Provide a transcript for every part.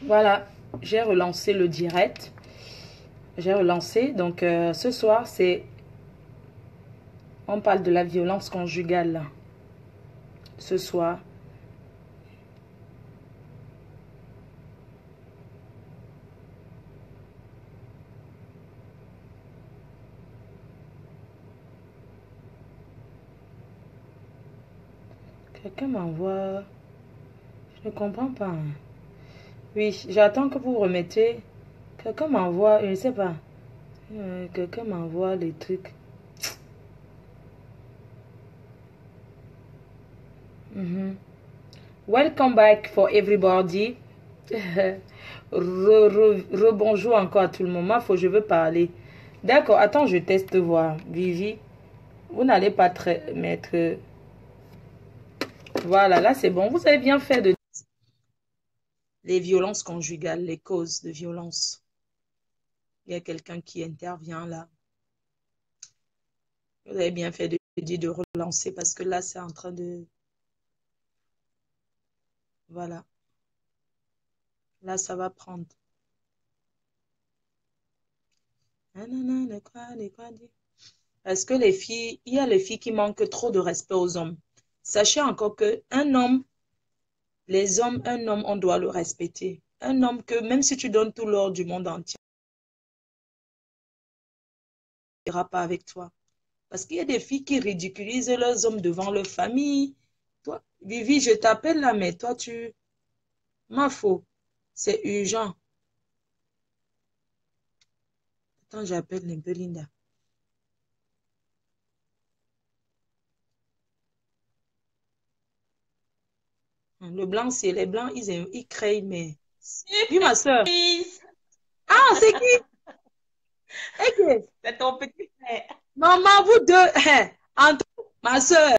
Voilà, j'ai relancé le direct. J'ai relancé. Donc, ce soir, on parle de la violence conjugale. Ce soir. Quelqu'un m'envoie. Je ne comprends pas. Oui, j'attends que vous remettez. Quelqu'un m'envoie, je ne sais pas. Quelqu'un m'envoie les trucs. Mhm. Welcome back for everybody. Rebonjour encore à tout le monde. Faut je veux parler. D'accord, attends, je teste voir. Vivi, vous n'allez pas mettre. Voilà, là c'est bon. Vous avez bien fait de. Les violences conjugales, les causes de violence. Il y a quelqu'un qui intervient là. Vous avez bien fait de dire de relancer parce que là c'est en train de. Voilà. Là ça va prendre. Parce que les filles, il y a les filles qui manquent trop de respect aux hommes. Sachez encore que un homme, un homme, on doit le respecter. Un homme que même si tu donnes tout l'or du monde entier, il n'ira pas avec toi. Parce qu'il y a des filles qui ridiculisent leurs hommes devant leur famille. Toi, Vivi, je t'appelle là, mais toi, Ma faux. C'est urgent. Attends, j'appelle un peu Linda. Le blanc, c'est les blancs, ils créent, mais. Oui, ma soeur. Surprise! Ah, c'est qui? Ok. C'est ton petit frère. Maman, vous deux. Entre ma soeur.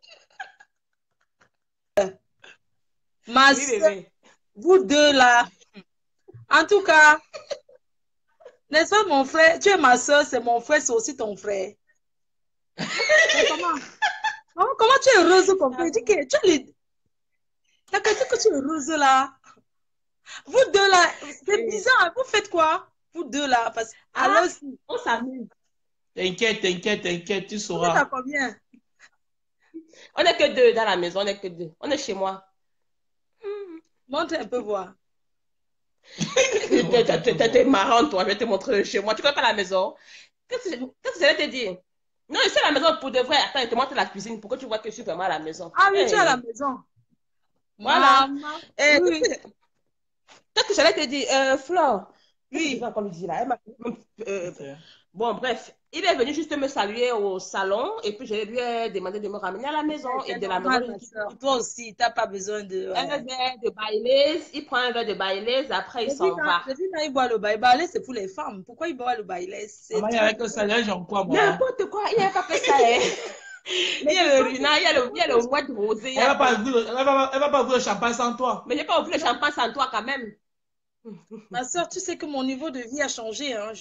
Ma Oui, soeur. bébé. Vous deux là. En tout cas, n'est-ce pas mon frère? Tu es ma soeur, c'est mon frère, c'est aussi ton frère. Mais comment? Comment tu es heureuse comme ça? Dis que tu es. T'as qu'à dire que tu es heureuse là. Vous deux là, c'est Oui. bizarre. Vous faites quoi? Vous deux là. Parce Ah, alors, on s'amuse. T'inquiète, t'inquiète, t'inquiète, tu vous êtes à sauras. combien? On n'est que deux dans la maison, on n'est que deux. On est chez moi. Montre un peu voir. T'es marrant, toi. Je vais te montrer chez moi. Tu connais pas la maison? Qu'est-ce que j'allais te dire? Non, ici, à la maison, pour de vrai. Attends, je te montre la cuisine pour que tu vois que je suis vraiment à la maison. Ah oui, tu es à la Hey, maison. voilà. Maman. Eh, Oui, qu'est-ce que j'allais te dire? Flore, qu'est-ce que je vais oui. encore lui dire là? Bon, bref, il est venu juste me saluer au salon et puis je lui ai demandé de me ramener à la maison et C'est de la maison, normal, ma soeur. Toi aussi, tu n'as pas besoin de. un Ouais. verre de Baileys, il prend un verre de Baileys, après il s'en va. Je dis, quand il boit le bail, bailé, c'est pour les femmes. Pourquoi il boit le bail? C'est Maman, il n'y trop. avait que ça, les gens quoi, moi. N'importe quoi, il n'y a pas que ça. Hein. Il Mais y je a le sens que rina, il y a le mouette rosé, il y Elle a va pas tout. ouvrir, elle va pas ouvrir le champagne sans toi. Mais j'ai pas oublié le champagne sans toi quand même. ma soeur, tu sais que mon niveau de vie a changé. Hein.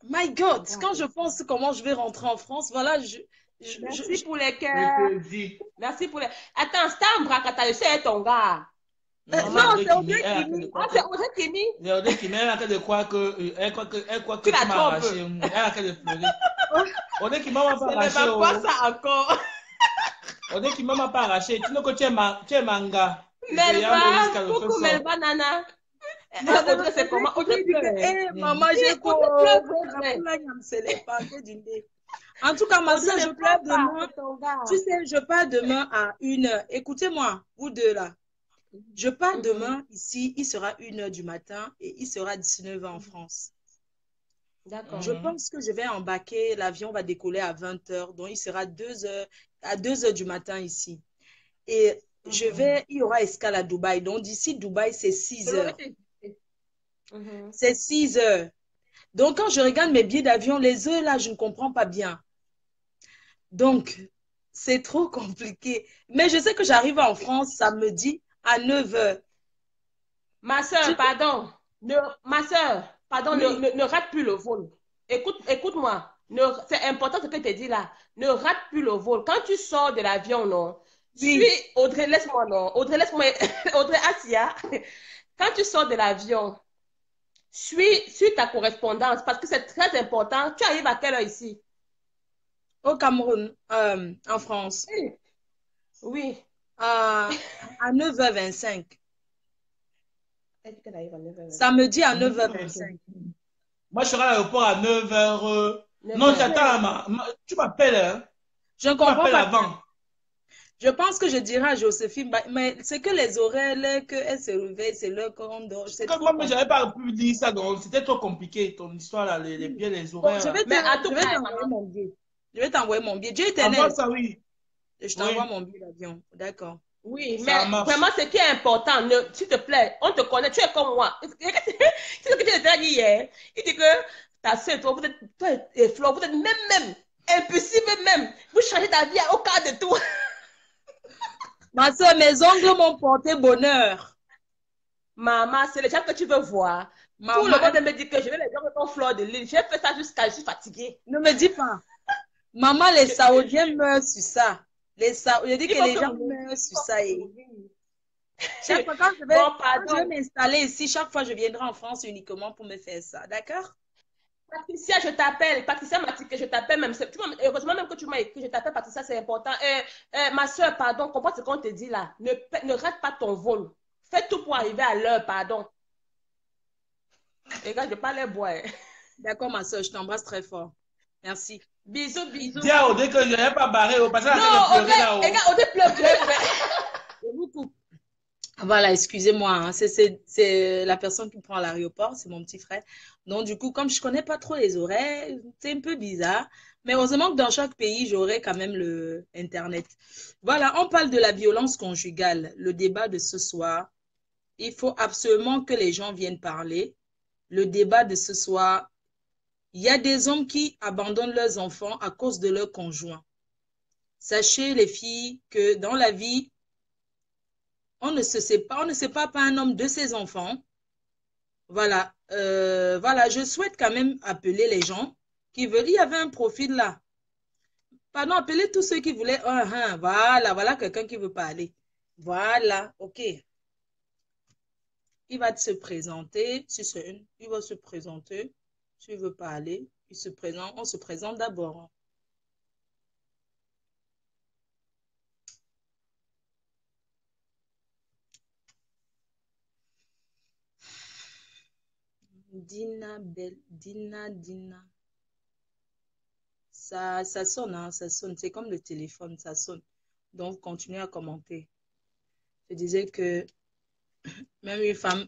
My God, Bon, quand je pense comment je vais rentrer en France, voilà, merci pour les Je cœurs. te dis. Merci pour les... Attends, c'est un bracata, c'est ton gars. Non, c'est non, Audrey c'est Kimi. Audrey Elle a que de Kimi. Ah, quoi que. c'est Audrey Kimi? C'est Audrey Kimi, elle a que de quoi que. Elle croit Tu que la tu m'as trompes. arraché. Elle a que de pleurer. Audrey Kimi m'a pas Ce n'est arraché. même pas ça encore. Audrey Kimi m'a pas arraché. Tu know que tu es manga. C'est Yambo Melba, jusqu'à le feu coucou sort. Melba Nana. Non, non, Audrey, c'est Audrey comment? Audrey Kimi dit que, pleure. Hein? maman, Oui, j'ai quoi? Audrey pleure, c'est vrai. En tout cas, ma Audrey soeur, ne je pars pleure pas, demain. c'est ton Tu gars. sais, je pars demain à 1 heure. Écoutez-moi, vous deux là. Je pars Mhm. demain ici, il sera 1 heure du matin et il sera 19 heures en France. Je D'accord. Mhm. pense que je vais embarquer, l'avion va décoller à 20 heures, donc il sera 2 heures, à 2 heures du matin ici. Et Mhm. il y aura escale à Dubaï. Donc d'ici Dubaï, c'est Je 6 l'aurais heures. fait. Mhm. C'est 6 heures. Donc quand je regarde mes billets d'avion, les heures là, je ne comprends pas bien. Donc, c'est trop compliqué. Mais je sais que j'arrive en France samedi à 9 heures. Ma soeur, pardon. Ma soeur, pardon, Oui, ne rate plus le vol. Écoute-moi. C'est important ce que tu dis là. Ne rate plus le vol. Quand tu sors de l'avion, non, Suis Audrey, laisse-moi, non. Audrey, laisse-moi. Audrey Asia, quand tu sors de l'avion, suis ta correspondance parce que c'est très important. Tu arrives à quelle heure ici? Au Cameroun, en France, Oui. Oui. à, à 9h25. Elle dit qu'elle arrive à 9h25. Samedi à 9h25. Moi, je serai à l'aéroport à 9h. Non, 9h. j'attends. Tu m'appelles, hein? Je ne Tu comprends m'appelles pas. avant. Je pense que je dirai à Joséphine, mais c'est que les horaires, là, qu'elle se réveille, c'est l'heure qu'on dort. C'est Comme trop moi, mais compliqué. j'avais pas pu dire ça, donc c'était trop compliqué, ton histoire, là, bien les Bon, horaires, là. Mais en tout je cas, vais t'envoyer mon billet. Je vais t'envoyer mon billet. Dieu Avant éternel, ça, oui. je t'envoie Oui, mon billet d'avion. D'accord. oui, ça mais vraiment, marche. ce qui est important, s'il te plaît, on te connaît, tu es comme moi. C'est ce que tu t'es dit hier. Il dit que ta soeur, toi, toi et Flo, vous êtes même, impulsive même. Vous changez ta vie au cas de tout. Ma soeur, mes ongles m'ont porté bonheur. Maman, c'est les gens que tu veux voir. Tout le Maman, monde me dit que je vais les gens de ton fleur de l'île. J'ai fait ça jusqu'à je suis fatiguée. ne me dis pas. Maman, les Je te Saoudiens jure. meurent sur ça. Je dis Il que faut les que gens vous... meurent sur il faut ça. que Et vous- chaque fois, Bon, quand je vais pardon. m'installer ici, chaque fois, je viendrai en France uniquement pour me faire ça. D'accord? Patricia, je t'appelle. Patricia m'a dit que je t'appelle même. Heureusement même que tu m'as écrit, je t'appelle Patricia, c'est important. Ma soeur, pardon, comprends ce qu'on te dit là. Ne rate pas ton vol. Fais tout pour arriver à l'heure, pardon. Les gars, je parlais boire. D'accord, ma soeur, je t'embrasse très fort. Merci. Bisous, Dis bisous. à Odé que je n'avais pas barré, parce qu'elle est Non, en train de pleurer les gars, là-haut. on te pleure, Je vous coupe. Voilà, excusez-moi, hein, c'est la personne qui me prend à l'aéroport, c'est mon petit frère. Donc, du coup, comme je connais pas trop les horaires, c'est un peu bizarre. Mais heureusement que dans chaque pays, j'aurai quand même le Internet. Voilà, on parle de la violence conjugale, le débat de ce soir. Il faut absolument que les gens viennent parler. Le débat de ce soir, il y a des hommes qui abandonnent leurs enfants à cause de leur conjoint. Sachez, les filles, que dans la vie, on ne sépare pas un homme de ses enfants. Voilà, voilà, je souhaite quand même appeler les gens qui veulent. Il y avait un profil là. Pardon, appeler tous ceux qui voulaient. Voilà, voilà quelqu'un qui veut parler. Voilà, ok. Il va se présenter. Si c'est une, il va se présenter. S'il veut parler, il se présente. On se présente d'abord. Dina. Ça sonne, hein, ça sonne. C'est comme le téléphone, ça sonne. Donc, continuez à commenter. Je disais que même une femme,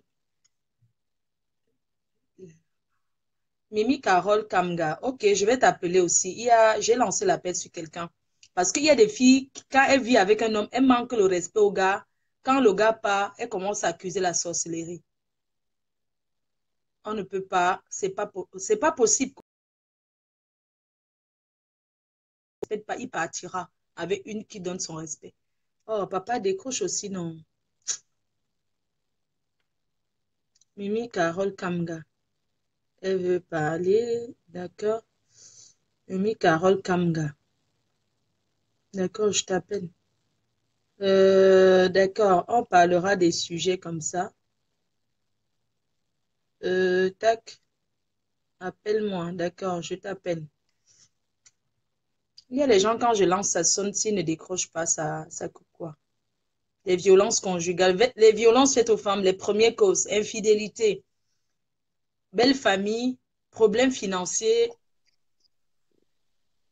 Mimi Carole Kamga, ok, je vais t'appeler aussi. J'ai lancé l'appel sur quelqu'un. Parce qu'il y a des filles, quand elles vivent avec un homme, elles manquent le respect au gars. Quand le gars part, elles commencent à accuser la sorcellerie. On ne peut pas, c'est pas possible. Peut-être pas, il partira avec une qui donne son respect. Oh, papa décroche aussi, non. Mimi Carole Kamga. Elle veut parler, d'accord. Mimi Carole Kamga. D'accord, je t'appelle. D'accord, on parlera des sujets comme ça. Tac, appelle-moi, d'accord, je t'appelle. Il y a les gens, quand je lance, ça sonne, s'ils ne décrochent pas, ça coupe quoi. Les violences conjugales, les violences faites aux femmes, les premières causes, infidélité, belle famille, problèmes financiers.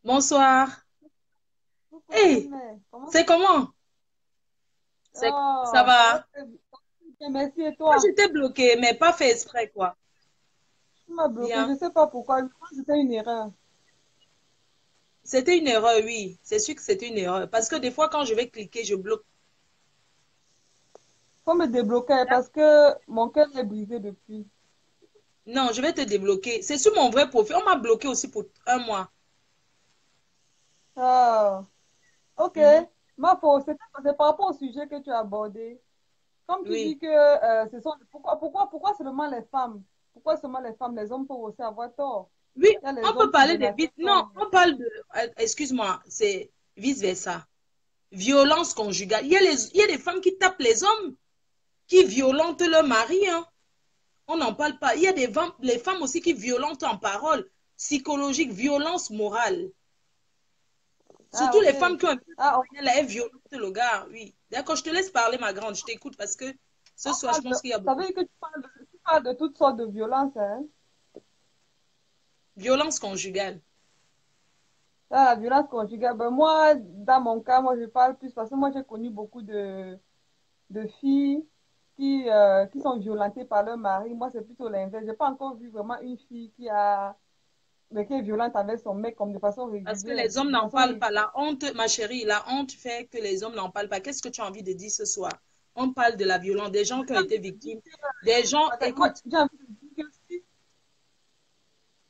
Bonsoir. Coucou, Hey, belle-mère. Comment c'est comment? Ça ça va va? très bien, merci. Et Moi, toi? j'étais bloquée, mais pas fait exprès, quoi. Tu m'as bloqué, je Bien. ne sais pas pourquoi. Je pense que c'était une erreur. C'était une erreur, oui. C'est sûr que c'était une erreur. Parce que des fois, quand je vais cliquer, je bloque. Faut me débloquer parce que mon cœur est brisé depuis. Non, je vais te débloquer. C'est sur mon vrai profil. On m'a bloqué aussi pour un mois. Ah, ok. Mhm. Ma faute, c'est par rapport au sujet que tu as abordé. Comme tu Oui. dis que pourquoi seulement les femmes? Pourquoi seulement les femmes? Les hommes peuvent aussi avoir tort. Oui, Il y a les on peut hommes qui parler de menacent les Non, femmes. on parle de. Excuse-moi, c'est vice-versa. Violence conjugale. Il y a des femmes qui tapent les hommes, qui violentent leur mari. Hein. On n'en parle pas. Il y a les femmes aussi qui violentent en parole, psychologique, violence morale. Ah, Surtout ok. les femmes qui ont un peu Ah, ok. là, elles violentent le gars, oui. D'accord, je te laisse parler, ma grande. Je t'écoute parce que ce soir, je pense qu'il y a Ça beaucoup veut de dire que tu parles de toutes sortes de violences, hein? violence conjugale. Ah, la violence conjugale, ben moi, dans mon cas, moi, je parle plus parce que moi, j'ai connu beaucoup de filles qui sont violentées par leur mari. Moi, c'est plutôt l'inverse. J'ai pas encore vu vraiment une fille qui est violente avec son mec comme de façon Parce que régulière. les hommes De n'en façon parlent régulière. pas. La honte, ma chérie, la honte fait que les hommes n'en parlent pas. Qu'est-ce que tu as envie de dire ce soir? On parle de la violence, des gens qui ont été victimes, des gens, Moi, écoute, j'ai envie de dire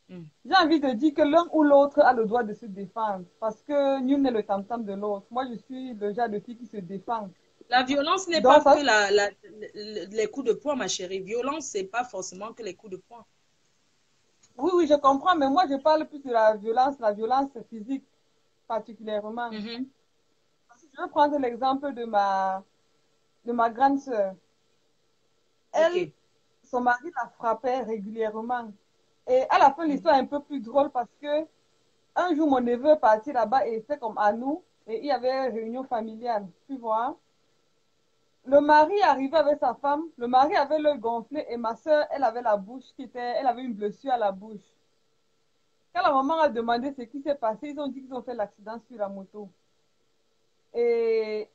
que hmm, j'ai envie de dire que l'un ou l'autre a le droit de se défendre parce que nul n'est le tam-tam de l'autre. Moi, je suis le genre de fille qui se défend. la violence n'est pas Donc, que ça, les coups de poing, ma chérie. Violence, c'est pas forcément que les coups de poing. oui, oui, je comprends, mais moi, je parle plus de la violence physique particulièrement. Mhm. Je vais prendre l'exemple de ma grande sœur. Elle, OK. son mari la frappait régulièrement. Et à la fin, l'histoire est Mhm. un peu plus drôle parce que un jour, mon neveu est parti là-bas et c'était comme à nous. Et il y avait une réunion familiale, tu vois. Le mari arrivait avec sa femme. Le mari avait l'œil gonflé et ma sœur, elle avait la bouche elle avait une blessure à la bouche. Quand la maman a demandé ce qui s'est passé, ils ont dit qu'ils ont fait l'accident sur la moto. Et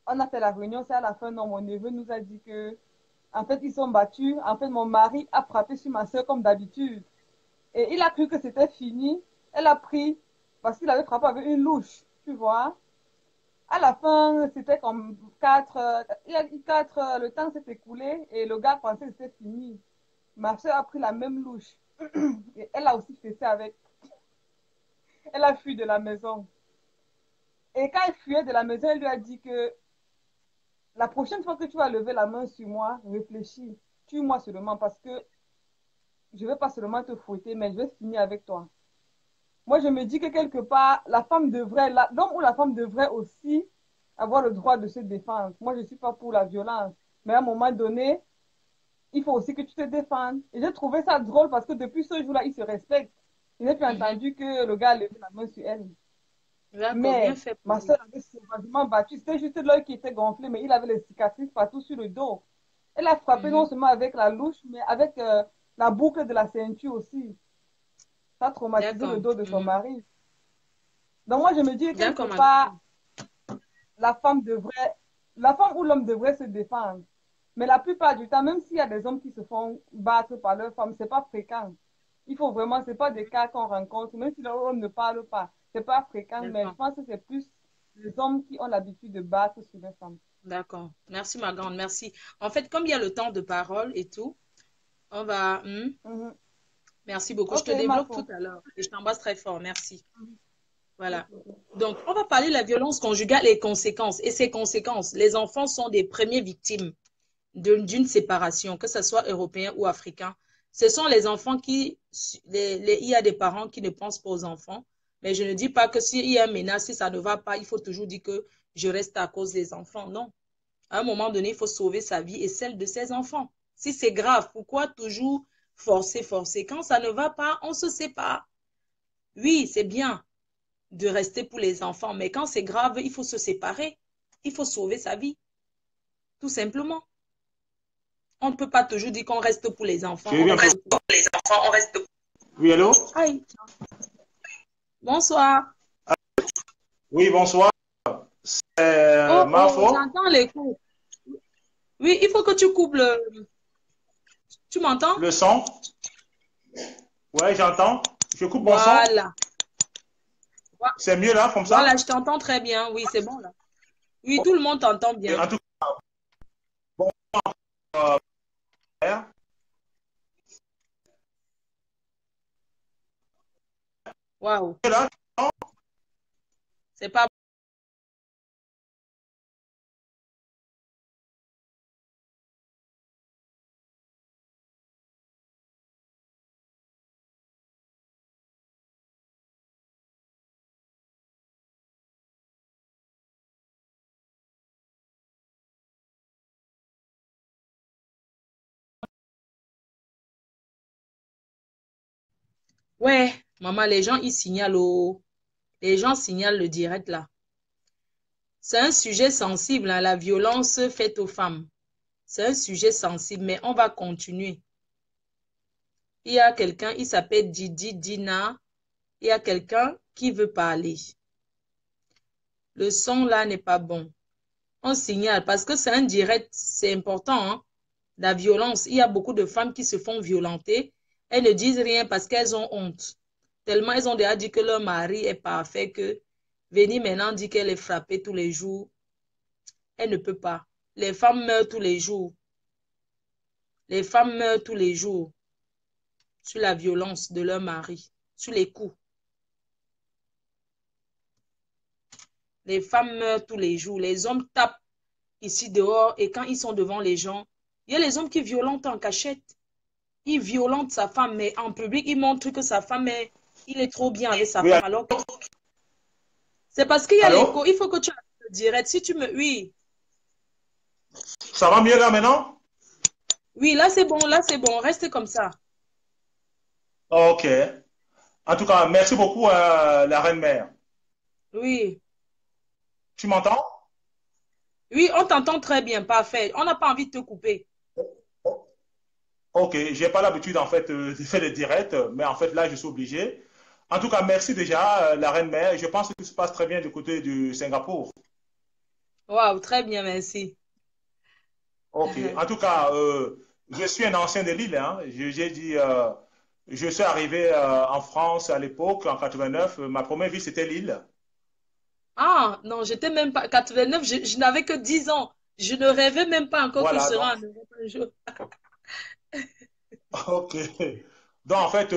on a fait la réunion, c'est à la fin, non, mon neveu nous a dit que, en fait, ils sont battus. En fait, mon mari a frappé sur ma soeur comme d'habitude. Et il a cru que c'était fini. Elle a pris, parce qu'il avait frappé avec une louche, tu vois. À la fin, c'était comme 4, il y a eu 4, le temps s'est écoulé et le gars pensait que c'était fini. Ma soeur a pris la même louche. Et elle a aussi fait ça avec. Elle a fui de la maison. Et quand elle fuyait de la maison, elle lui a dit que la prochaine fois que tu vas lever la main sur moi, réfléchis. Tue-moi seulement parce que je ne vais pas seulement te fouetter, mais je vais finir avec toi. Moi, je me dis que quelque part, l'homme ou la femme devrait aussi avoir le droit de se défendre. Moi, je ne suis pas pour la violence. Mais à un moment donné, il faut aussi que tu te défendes. Et j'ai trouvé ça drôle parce que depuis ce jour-là, ils se respectent. Je n'ai plus Mhm. entendu que le gars a levé la main sur elle. D'accord, bien Mais fait pour ma lui. soeur avait sauvagement battu. C'était juste l'œil qui était gonflé, mais il avait les cicatrices partout sur le dos. Elle a frappé non Mhm. seulement avec la louche, mais avec la boucle de la ceinture aussi. Ça a traumatisé le D'accord. dos de son Mhm. mari. Donc moi, je me dis que quelque D'accord, ma part, grande. la femme ou l'homme devrait se défendre. Mais la plupart du temps, même s'il y a des hommes qui se font battre par leur femme, c'est pas fréquent. Il faut vraiment, c'est pas des cas qu'on rencontre, même si l'homme ne parle pas, c'est pas fréquent, mais je D'accord. pense que c'est plus les hommes qui ont l'habitude de battre sur les femmes. D'accord. Merci, ma grande. Merci. En fait, comme il y a le temps de parole et tout, on va. Mhm. Merci beaucoup. Je Ok, te développe tout Marco. à l'heure et je t'embrasse très fort. Merci. Voilà. Donc, on va parler de la violence conjugale et conséquences. Et ses conséquences. Les enfants sont des premières victimes d'une séparation, que ce soit européen ou africain. Ce sont les enfants il y a des parents qui ne pensent pas aux enfants. Mais je ne dis pas que s'il y a une menace, si ça ne va pas, il faut toujours dire que je reste à cause des enfants. Non. À un moment donné, il faut sauver sa vie et celle de ses enfants. Si c'est grave, pourquoi toujours forcer? Quand ça ne va pas, on se sépare. Oui, c'est bien de rester pour les enfants, mais quand c'est grave, il faut se séparer. Il faut sauver sa vie, tout simplement. On ne peut pas toujours dire qu'on reste pour les enfants. Je vais On bien. reste pour les enfants, on reste. Oui, allô? Aïe. Bonsoir. Oui, bonsoir. Oh, oh, Marfo, j'entends l'écho. Oui, il faut que tu coupes le. Tu m'entends? le son. Ouais, j'entends. Je coupe mon son. Voilà. C'est mieux là, comme Voilà, ça? je t'entends très bien. Oui, c'est bon là. Oui, tout le monde t'entend Et bien. en tout cas, bon, euh, Waouh. là, C'est pas Ouais, maman, les gens, ils signalent les gens signalent le direct là. C'est un sujet sensible, hein, la violence faite aux femmes. C'est un sujet sensible, mais on va continuer. Il y a quelqu'un, il s'appelle Didi Dina. Il y a quelqu'un qui veut parler. Le son là n'est pas bon. On signale parce que c'est un direct, c'est important, hein. La violence, il y a beaucoup de femmes qui se font violenter. Elles ne disent rien parce qu'elles ont honte. Tellement elles ont déjà dit que leur mari est parfait que venir maintenant dire qu'elle est frappée tous les jours, elle ne peut pas. Les femmes meurent tous les jours. Les femmes meurent tous les jours sur la violence de leur mari, sur les coups. Les femmes meurent tous les jours. Les hommes tapent ici dehors et quand ils sont devant les gens, il y a les hommes qui violentent en cachette. Ils violentent sa femme, mais en public, ils montrent que sa femme il est trop bien avec sa Oui, femme. Alors que c'est parce qu'il y a allô? l'écho. Il faut que tu le direct. Si tu me... Oui, Ça va mieux là maintenant? oui, là c'est bon, là c'est bon. Reste comme ça. Ok. En tout cas, merci beaucoup la reine-mère. Oui, Tu m'entends? oui, on t'entend très bien. Parfait. On n'a pas envie de te couper. Ok, j'ai pas l'habitude en fait de faire des directs, mais en fait là je suis obligé. En tout cas, merci déjà la reine-mère. Je pense que tout se passe très bien du côté du Singapour. Waouh, très bien, merci. Ok. En tout cas, je suis un ancien de l'île, hein. J'ai dit, je suis arrivé en France à l'époque, en 89. Ma première vie, c'était l'île. Ah, non, j'étais même pas... 89, je n'avais que 10 ans. Je ne rêvais même pas encore que je Voilà, serais donc, en Europe un jour. ok. Donc, en fait,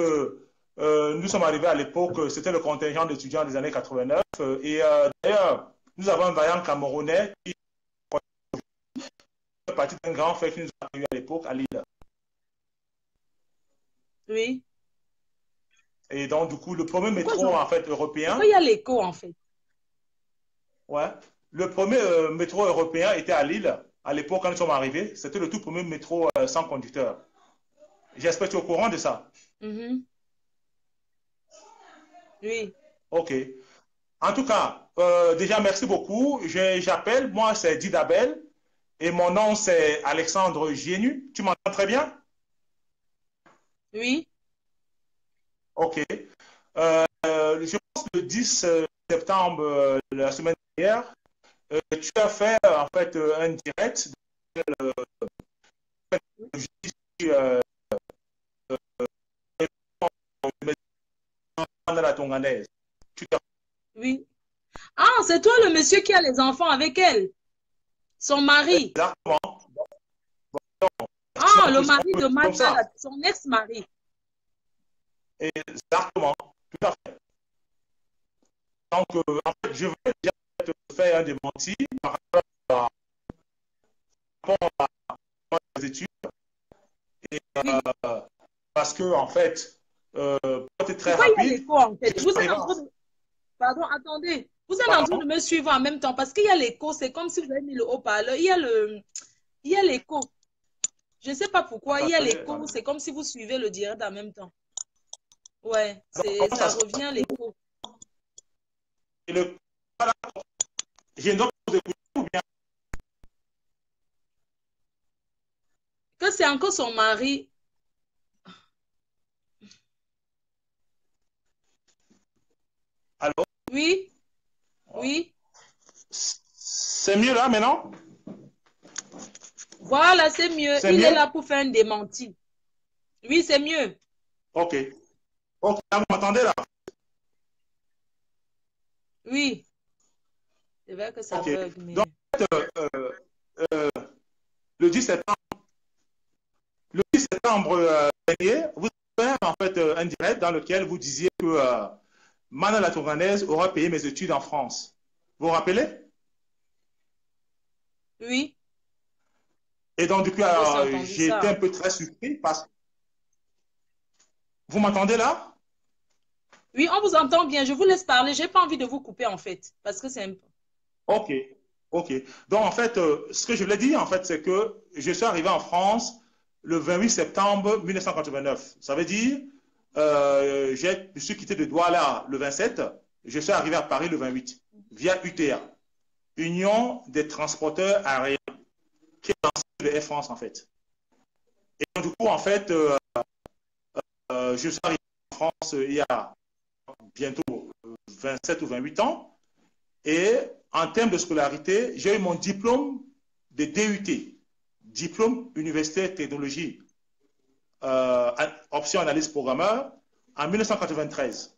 nous sommes arrivés à l'époque, c'était le contingent d'étudiants des années 89. Et d'ailleurs, nous avons un vaillant Camerounais qui fait partie d'un grand fait qui nous a accueillis à l'époque à Lille. Oui. Et donc, du coup, le premier Pourquoi, métro, en fait, pourquoi européen, il y a l'écho, en fait? ouais, le premier métro européen était à Lille. À l'époque, quand nous sommes arrivés, c'était le tout premier métro sans conducteur. J'espère que tu es au courant de ça. Mhm. Oui. OK. En tout cas, déjà, merci beaucoup. J'appelle, moi, c'est Didabel et mon nom, c'est Alexandre Gienu. Tu m'entends très bien? Oui. OK. Je pense que le 10 septembre, la semaine dernière, tu as fait en fait un direct de la Tonganaise. Oui. Ah, c'est toi le monsieur qui a les enfants avec elle, son mari. Exactement. Ah, le mari de Comme ça. Mandela, son ex-mari. Exactement. Tout à fait. Donc, en fait, je vais déjà te faire un démenti par rapport à mes études. Et, Oui. parce que, en fait, pour être très Pourquoi il y a rapide, l'écho en fait? je suis Vous êtes arrivé en en... train de... Pardon, attendez. Vous êtes en train de Pardon? me suivre en même temps parce qu'il y a l'écho. C'est comme si vous avez mis le haut-parleur. Il y a l'écho. Je ne sais pas pourquoi. Il y a Attendez, l'écho. attendez. C'est comme si vous suivez le direct en même temps. Ouais, Donc, comment ça ça se passe? revient l'écho. Et le... Voilà. J'ai une autre vous écouter ou bien... Que c'est encore son mari. Allô? Oui, oui. C'est mieux là maintenant? Voilà, c'est mieux. C'est Il est mieux? là pour faire un démenti. Oui, c'est mieux. Ok. Ok, là, vous m'entendez là? Oui. C'est vrai que ça Ok. bug, mais... Donc, euh, euh, le 10 septembre, le 10 septembre dernier, vous avez fait en fait un direct dans lequel vous disiez que Mana la Touranaise aura payé mes études en France. Vous vous rappelez? Oui, Et donc, du coup, on a aussi entendu j'ai été un ça. peu très surpris parce que... Vous m'entendez là? Oui, on vous entend bien. Je vous laisse parler. J'ai pas envie de vous couper, en fait. Parce que c'est un peu... Ok. Ok. Donc, en fait, ce que je voulais dire, en fait, c'est que je suis arrivé en France le 28 septembre 1989. Ça veut dire je suis quitté de Douala le 27, je suis arrivé à Paris le 28, via UTA, Union des transporteurs aériens, qui est l'ancienne de Air France en fait. Et donc, du coup, en fait, je suis arrivé en France il y a bientôt 27 ou 28 ans. Et en termes de scolarité, j'ai eu mon diplôme de DUT, diplôme universitaire technologie, option analyse programmeur, en 1993.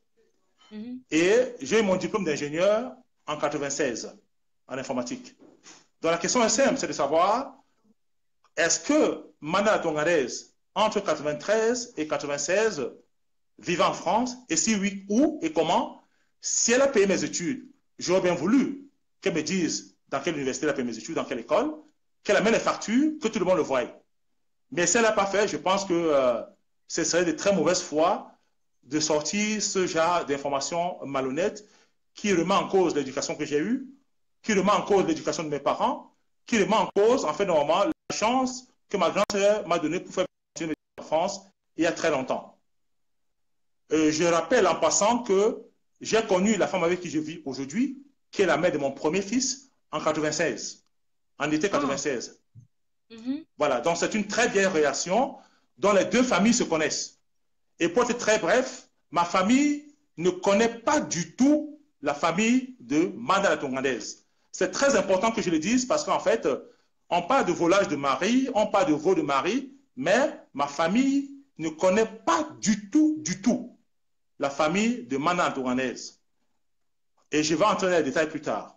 Et j'ai eu mon diplôme d'ingénieur en 96, en informatique. Donc la question est simple, c'est de savoir, est-ce que Mana Tongarès, entre 93 et 96, vivait en France, et si oui, où et comment? Si elle a payé mes études, j'aurais bien voulu qu'elle me dise dans quelle université elle a payé mes études, dans quelle école, qu'elle amène les factures, que tout le monde le voie. Mais si elle n'a pas fait, je pense que ce serait de très mauvaise foi de sortir ce genre d'informations malhonnêtes qui remet en cause l'éducation que j'ai eue, qui remet en cause l'éducation de mes parents, qui remet en cause, en fait, normalement, la chance que ma grand-sœur m'a donnée pour faire partie en France il y a très longtemps. Je rappelle en passant que j'ai connu la femme avec qui je vis aujourd'hui, qui est la mère de mon premier fils, en 96, en été 96. Voilà, donc c'est une très vieille relation dont les deux familles se connaissent. Et pour être très bref, ma famille ne connaît pas du tout la famille de Mana Tonganès. C'est très important que je le dise parce qu'en fait, on parle de volage de mari, on parle de vol de mari, mais ma famille ne connaît pas du tout la famille de Mana Tonganès. Et je vais entrer dans les détails plus tard.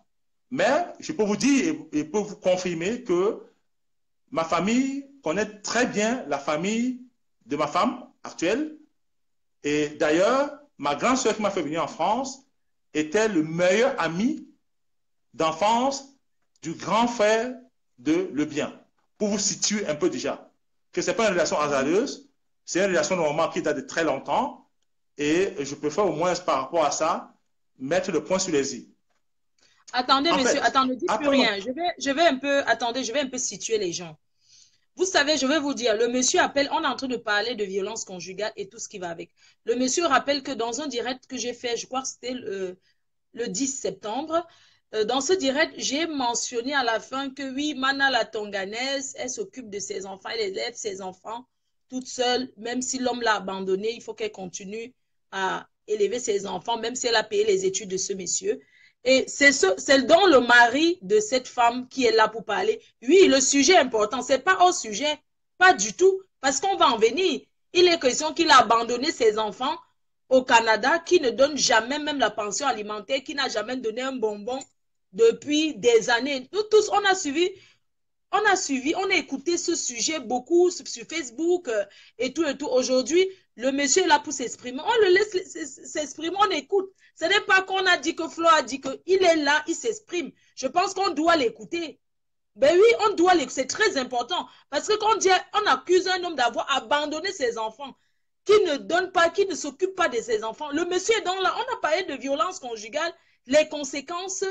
Mais je peux vous dire et peux vous confirmer que ma famille connaît très bien la famille de ma femme actuelle. Et d'ailleurs, ma grande sœur qui m'a fait venir en France était le meilleur ami d'enfance du grand frère de Le Bien. Pour vous situer un peu déjà, que ce n'est pas une relation hasardeuse, c'est une relation normalement qui date de très longtemps. Et je préfère au moins par rapport à ça, mettre le point sur les i. Attendez, monsieur, attendez, ne dites plus rien. Je vais un peu situer les gens. Vous savez, je vais vous dire, le monsieur appelle, on est en train de parler de violence conjugale et tout ce qui va avec. Le monsieur rappelle que dans un direct que j'ai fait, je crois que c'était le 10 septembre, dans ce direct, j'ai mentionné à la fin que oui, Mana la Tonganaise, elle s'occupe de ses enfants, elle élève ses enfants toute seule, même si l'homme l'a abandonnée, il faut qu'elle continue à élever ses enfants, même si elle a payé les études de ce monsieur. Et c'est donc le mari de cette femme qui est là pour parler. Oui, le sujet est important. Ce n'est pas hors sujet. Pas du tout. Parce qu'on va en venir. Il est question qu'il a abandonné ses enfants au Canada, qui ne donne jamais même la pension alimentaire, qui n'a jamais donné un bonbon depuis des années. Nous tous, on a écouté ce sujet beaucoup sur Facebook et tout. Aujourd'hui, le monsieur est là pour s'exprimer. On le laisse s'exprimer, on écoute. Ce n'est pas qu'on a dit que Flo a dit qu'il est là, il s'exprime. Je pense qu'on doit l'écouter. Ben oui, on doit l'écouter. C'est très important. Parce que quand on accuse un homme d'avoir abandonné ses enfants, qui ne donne pas, qui ne s'occupe pas de ses enfants, le monsieur est dans là. On a parlé de violence conjugale, les conséquences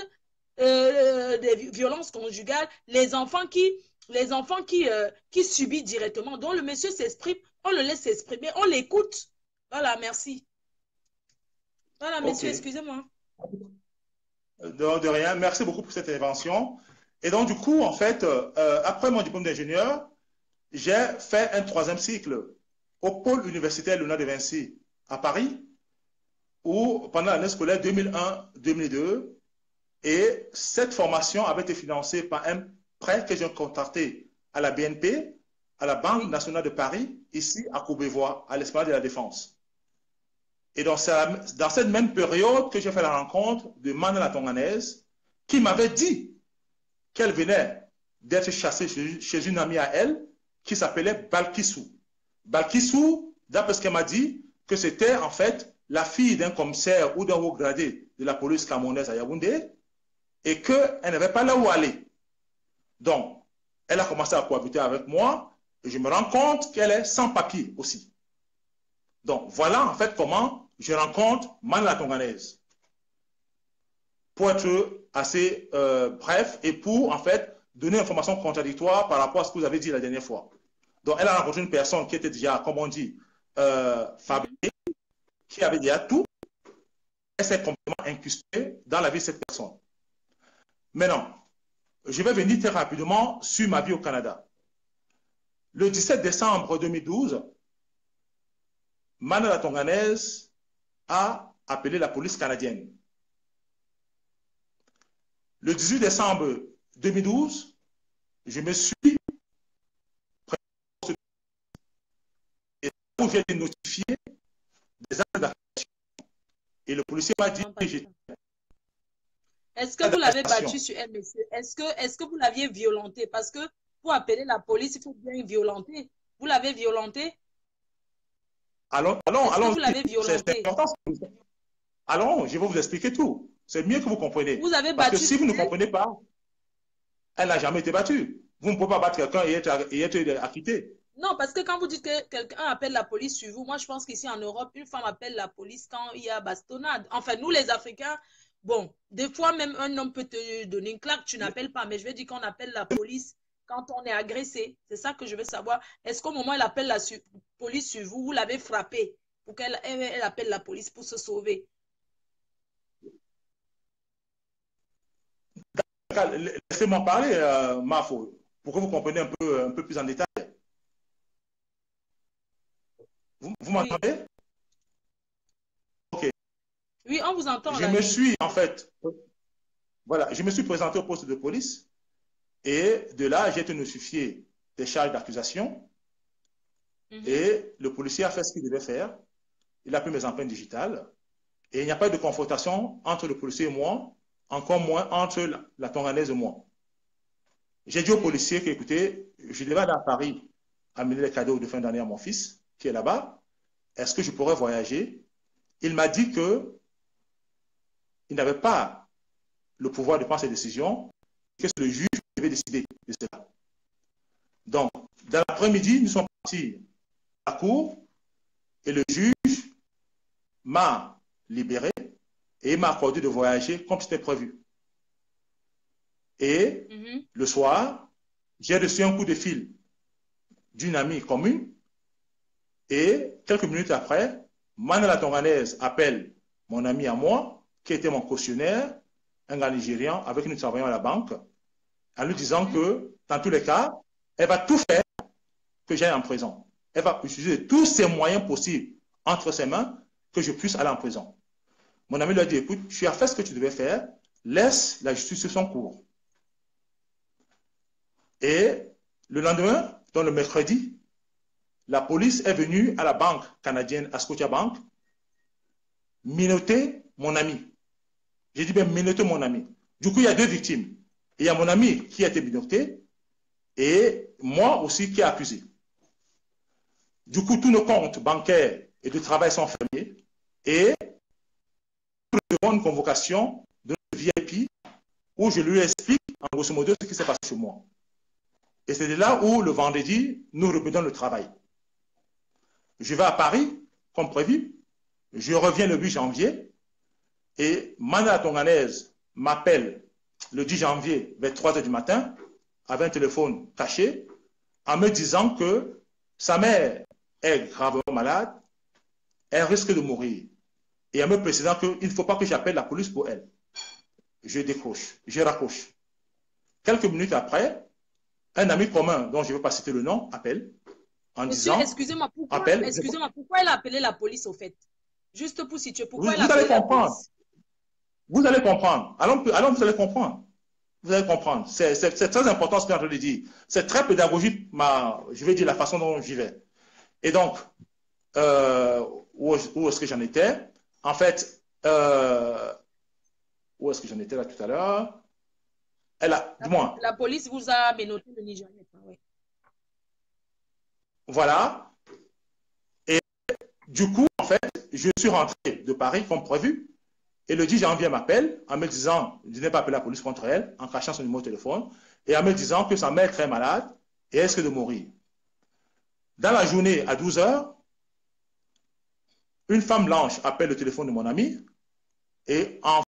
des violences conjugales, les enfants qui subissent directement. Donc le monsieur s'exprime, on le laisse s'exprimer, on l'écoute. Voilà, merci. Voilà, monsieur, excusez-moi. De rien, merci beaucoup pour cette intervention. Et donc, du coup, en fait, après mon diplôme d'ingénieur, j'ai fait un 3e cycle au pôle universitaire Léonard de Vinci à Paris, où pendant l'année scolaire 2001-2002, et cette formation avait été financée par un prêt que j'ai contracté à la BNP, à la Banque nationale de Paris, ici à Courbevoie, à l'Esplanade de la Défense. Et donc, c'est dans cette même période que j'ai fait la rencontre de Mana la Tonganaise, qui m'avait dit qu'elle venait d'être chassée chez une amie à elle, qui s'appelait Balkissou. Balkissou, d'après ce qu'elle m'a dit, que c'était en fait la fille d'un commissaire ou d'un haut gradé de la police camerounaise à Yaoundé, et qu'elle n'avait pas là où aller. Donc, elle a commencé à cohabiter avec moi, et je me rends compte qu'elle est sans papier aussi. Donc, voilà en fait comment je rencontre Mana la Tonganaise. Pour être assez bref et pour en fait donner une information contradictoire par rapport à ce que vous avez dit la dernière fois. Donc, elle a rencontré une personne qui était déjà, comme on dit, fabriquée, qui avait déjà tout, elle s'est complètement incrustée dans la vie de cette personne. Maintenant, je vais venir très rapidement sur ma vie au Canada. Le 17 décembre 2012, Mana la Tonganaise a appelé la police canadienne. Le 18 décembre 2012, je me suis et où j'ai été notifié des actes d'arrestation. Et le policier m'a dit que j'étais. Est-ce que vous l'avez battu sur elle, monsieur? Est-ce que vous l'aviez violenté? Parce que pour appeler la police, il faut bien violenter. Vous l'avez violenté? Allons, vous l'avez violenté? Allons, je vais vous expliquer tout. C'est mieux que vous compreniez. Vous avez Parce battu que si vous ne comprenez pas, elle n'a jamais été battue. Vous ne pouvez pas battre quelqu'un et être acquitté. Non, parce que quand vous dites que quelqu'un appelle la police sur vous, moi je pense qu'ici en Europe, une femme appelle la police quand il y a bastonnade. Enfin, nous les Africains, bon, des fois même un homme peut te donner une claque, tu n'appelles pas. Mais je veux dire qu'on appelle la police quand on est agressé. C'est ça que je veux savoir. Est-ce qu'au moment où elle appelle la police sur vous, vous l'avez frappée pour qu'elle appelle la police pour se sauver? Laissez-moi parler, Mafo, pour que vous compreniez un peu plus en détail. Vous m'entendez? Ok. Oui, on vous entend. Je me suis, en fait, voilà, je me suis présenté au poste de police et de là, j'ai été notifié des charges d'accusation et le policier a fait ce qu'il devait faire. Il a pris mes empreintes digitales et il n'y a pas eu de confrontation entre le policier et moi, encore moins entre la Tonganaise et moi. J'ai dit au policier qu'écoutez, je devais aller à Paris amener les cadeaux de fin d'année à mon fils, qui est là-bas. Est-ce que je pourrais voyager? Il m'a dit qu'il n'avait pas le pouvoir de prendre ses décisions, que c'est le juge qui devait décider de cela. Donc, dans l'après-midi, nous sommes partis à la cour et le juge m'a libéré et m'a accordé de voyager comme c'était prévu. Et le soir, j'ai reçu un coup de fil d'une amie commune et quelques minutes après, Mana la Tonganaise appelle mon ami à moi, qui était mon cautionnaire, un gars nigérian avec qui nous travaillons à la banque, en lui disant que, dans tous les cas, elle va tout faire que j'aille en prison. Elle va utiliser tous ses moyens possibles entre ses mains que je puisse aller en prison. Mon ami lui a dit, écoute, tu as fait ce que tu devais faire, laisse la justice sur son cours. Et le lendemain, dans le mercredi, la police est venue à la banque canadienne, à Scotiabank, minoter mon ami. J'ai dit, bien, minoter mon ami. Du coup, il y a deux victimes. Il y a mon ami qui a été minoté et moi aussi qui est accusé. Du coup, tous nos comptes bancaires et de travail sont fermés et je demande une convocation de VIP où je lui explique en grosso modo ce qui s'est passé chez moi. Et c'est de là où le vendredi, nous reprenons le travail. Je vais à Paris, comme prévu. Je reviens le 8 janvier et Mana Tonganaise m'appelle le 10 janvier vers 3 h du matin avec un téléphone caché en me disant que sa mère est gravement malade, elle risque de mourir. Et en me précisant qu'il ne faut pas que j'appelle la police pour elle. Je décroche, je raccroche. Quelques minutes après, un ami commun, dont je ne veux pas citer le nom, appelle en Monsieur, disant... excusez-moi, pourquoi elle a appelé la police au fait? Juste pour situer, pourquoi elle a vous appelé allez la comprendre. police? Vous allez comprendre. Alors, vous allez comprendre. Vous allez comprendre. C'est très important ce que j'ai en train de dire. C'est très pédagogique, je vais dire, la façon dont j'y vais. Et donc, où est-ce que j'en étais? En fait, où est-ce que j'en étais là tout à l'heure? La police vous a menotté le Nigeria. Oui. Voilà. Et du coup, en fait, je suis rentré de Paris comme prévu. Et le 10 janvier, elle m'appelle en me disant, je n'ai pas appelé la police contre elle, en cachant son numéro de téléphone, et en me disant que sa mère est très malade et elle risque de mourir. Dans la journée, à 12 h, une femme blanche appelle le téléphone de mon ami et en